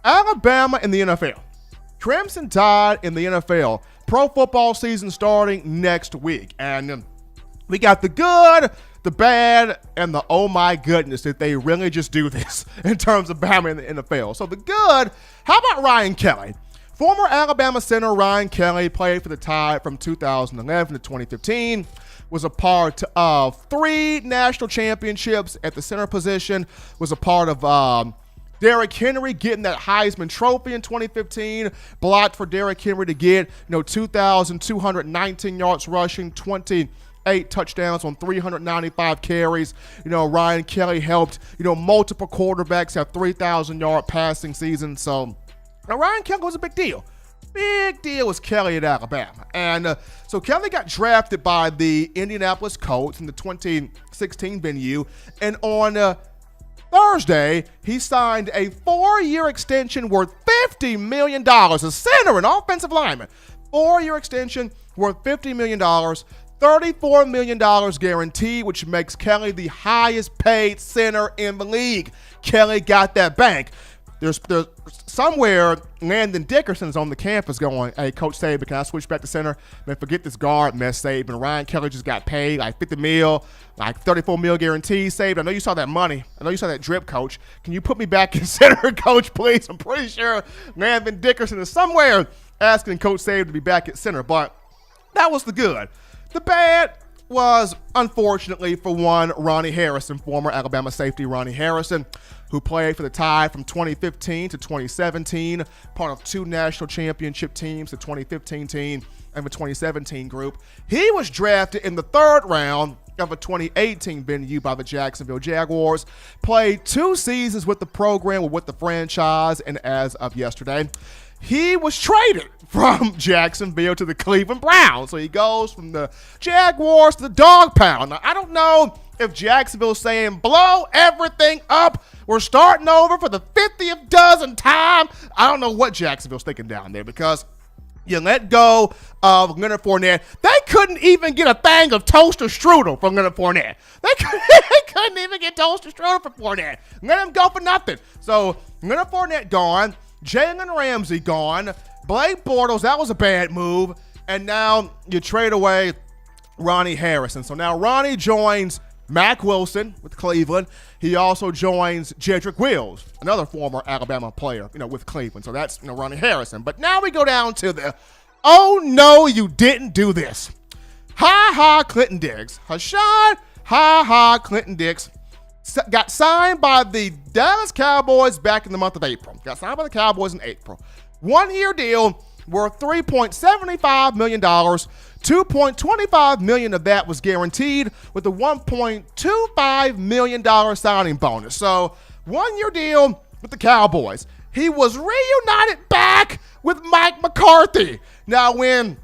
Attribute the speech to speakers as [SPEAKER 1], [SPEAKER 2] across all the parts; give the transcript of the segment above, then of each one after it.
[SPEAKER 1] Alabama in the NFL. Crimson Tide in the NFL. Pro football season starting next week. And we got the good, the bad, and the oh my goodness, did they really just do this in terms of Bama in the NFL. So the good, how about Ryan Kelly? Former Alabama center Ryan Kelly played for the Tide from 2011 to 2015, was a part of 3 national championships at the center position, was a part of Derrick Henry getting that Heisman Trophy in 2015, blocked for Derrick Henry to get 2,219 yards rushing, 28 touchdowns on 395 carries. Ryan Kelly helped multiple quarterbacks have 3,000-yard passing seasons. So now Ryan Kelly was a big deal. Big deal was Kelly at Alabama. And so Kelly got drafted by the Indianapolis Colts in the 2016 venue. And on Thursday, he signed a 4-year extension worth $50 million. A center and offensive lineman. 4-year extension worth $50 million. $34 million guaranteed, which makes Kelly the highest paid center in the league. Kelly got that bank. There's somewhere Landon Dickerson's on the campus going, hey, Coach Saban, can I switch back to center? Man, forget this guard mess, Saban. Ryan Kelly just got paid like $50 million, like $34 million guaranteed, Saban. I know you saw that money. I know you saw that drip, Coach. Can you put me back in center, Coach, please? I'm pretty sure Landon Dickerson is somewhere asking Coach Saban to be back at center, but that was the good. The bad was, unfortunately, for one, Ronnie Harrison, former Alabama safety Ronnie Harrison, who played for the Tide from 2015 to 2017, part of 2 national championship teams, the 2015 team and the 2017 group. He was drafted in the 3rd round of a 2018 venue by the Jacksonville Jaguars, played 2 seasons with the program or with the franchise, and as of yesterday, he was traded from Jacksonville to the Cleveland Browns. So he goes from the Jaguars to the dog pound. Now, I don't know if Jacksonville's saying, blow everything up. We're starting over for the 50th dozen time. I don't know what Jacksonville's thinking down there, because you let go of Leonard Fournette. They couldn't even get a thing of toaster strudel from Leonard Fournette. They couldn't even get toaster strudel from Fournette. Let him go for nothing. So Leonard Fournette gone. Jalen Ramsey gone. Blake Bortles, that was a bad move. And now you trade away Ronnie Harrison. So now Ronnie joins Mack Wilson with Cleveland. He also joins Jedrick Wills, another former Alabama player, with Cleveland. So that's Ronnie Harrison. But now we go down to the, oh no, you didn't do this. Ha Ha Clinton-Dix. Ha Ha Clinton-Dix got signed by the Dallas Cowboys back in the month of April. Got signed by the Cowboys in April. 1-year deal worth $3.75 million. $2.25 million of that was guaranteed, with a $1.25 million signing bonus. So 1-year deal with the Cowboys. He was reunited back with Mike McCarthy. Now, when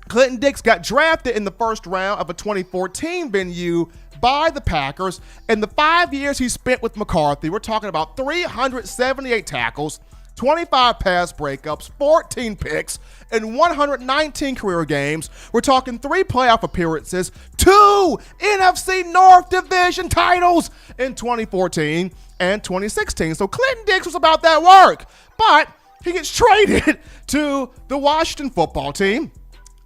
[SPEAKER 1] Clinton-Dix got drafted in the 1st round of a 2014 venue by the Packers, in the 5 years he spent with McCarthy, we're talking about 378 tackles, 25 pass breakups, 14 picks, and 119 career games. We're talking 3 playoff appearances, 2 NFC North Division titles in 2014 and 2016. So Clinton-Dix was about that work, but he gets traded to the Washington football team.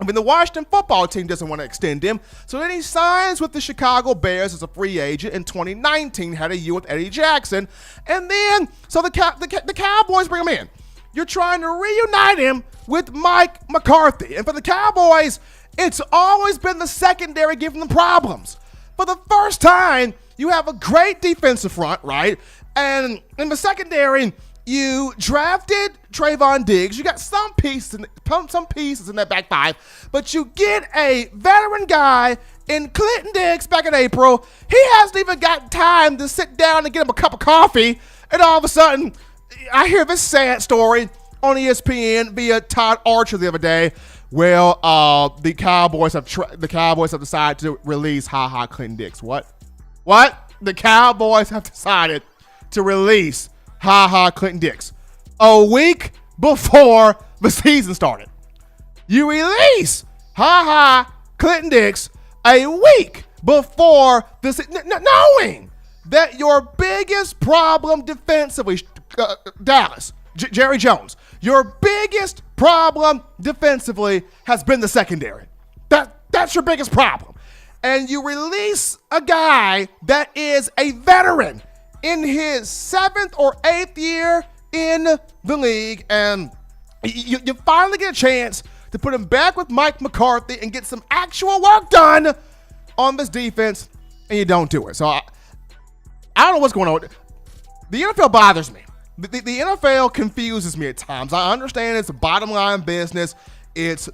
[SPEAKER 1] The Washington football team doesn't want to extend him, so then he signs with the Chicago Bears as a free agent in 2019, had a year with Eddie Jackson, and then, so the Cowboys bring him in. You're trying to reunite him with Mike McCarthy, and for the Cowboys, it's always been the secondary giving them problems. For the first time, you have a great defensive front, right? And in the secondary, you drafted Trayvon Diggs. You got some pieces in that back 5, but you get a veteran guy in Clinton-Dix back in April. He hasn't even got time to sit down and get him a cup of coffee, and all of a sudden, I hear this sad story on ESPN via Todd Archer the other day. Well, the Cowboys have decided to release Ha Ha Clinton-Dix. What? The Cowboys have decided to release Ha Ha Clinton-Dix a week before the season started. You release Ha Ha Clinton-Dix a week before knowing that your biggest problem defensively, Dallas, Jerry Jones, your biggest problem defensively has been the secondary. That's your biggest problem. And you release a guy that is a veteran in his 7th or 8th year in the league, and you finally get a chance to put him back with Mike McCarthy and get some actual work done on this defense, and you don't do it. So I don't know what's going on. The NFL bothers me. The NFL confuses me at times. I understand it's a bottom line business. It's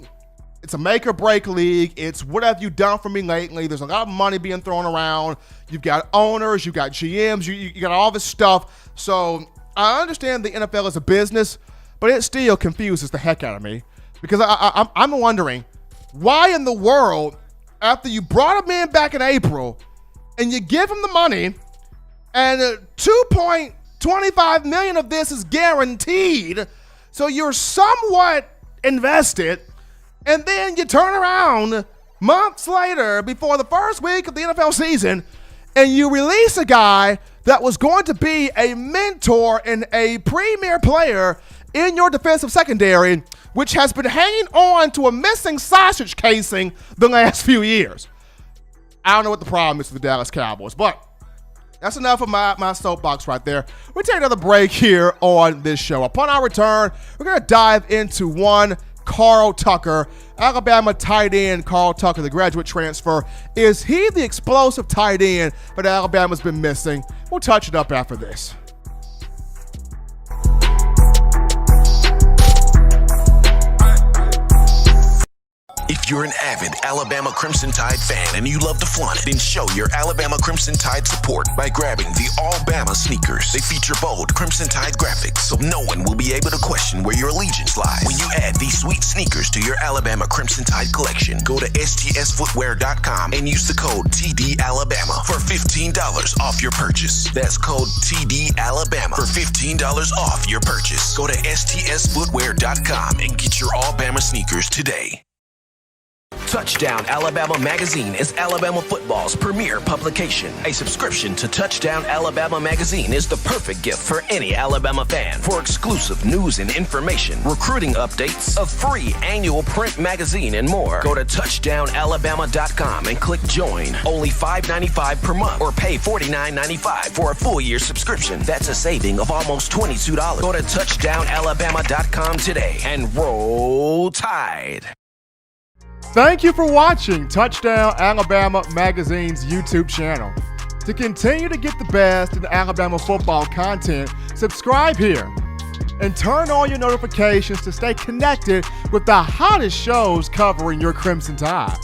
[SPEAKER 1] a make or break league. It's what have you done for me lately? There's a lot of money being thrown around. You've got owners, you've got GMs, you got all this stuff. So I understand the NFL is a business, but it still confuses the heck out of me because I'm wondering why in the world, after you brought him in back in April and you give him the money and $2.25 million of this is guaranteed, so you're somewhat invested, and then you turn around months later before the first week of the NFL season and you release a guy that was going to be a mentor and a premier player in your defensive secondary, which has been hanging on to a missing sausage casing the last few years. I don't know what the problem is for the Dallas Cowboys, but that's enough of my soapbox right there. We'll take another break here on this show. Upon our return, we're going to dive into one Carl Tucker, Alabama tight end Carl Tucker, the graduate transfer. Is he the explosive tight end that Alabama's been missing? We'll touch it up after this.
[SPEAKER 2] If you're an avid Alabama Crimson Tide fan and you love to flaunt it, then show your Alabama Crimson Tide support by grabbing the All-Bama sneakers. They feature bold Crimson Tide graphics, so no one will be able to question where your allegiance lies. When you add these sweet sneakers to your Alabama Crimson Tide collection, go to STSFootwear.com and use the code TDAlabama for $15 off your purchase. That's code TDAlabama for $15 off your purchase. Go to STSFootwear.com and get your All-Bama sneakers today. Touchdown Alabama Magazine is Alabama football's premier publication. A subscription to Touchdown Alabama Magazine is the perfect gift for any Alabama fan. For exclusive news and information, recruiting updates, a free annual print magazine, and more, go to touchdownalabama.com and click join. Only $5.95 per month or pay $49.95 for a full year subscription. That's a saving of almost $22. Go to touchdownalabama.com today and roll Tide.
[SPEAKER 1] Thank you for watching Touchdown Alabama Magazine's YouTube channel. To continue to get the best in Alabama football content, subscribe here and turn on your notifications to stay connected with the hottest shows covering your Crimson Tide.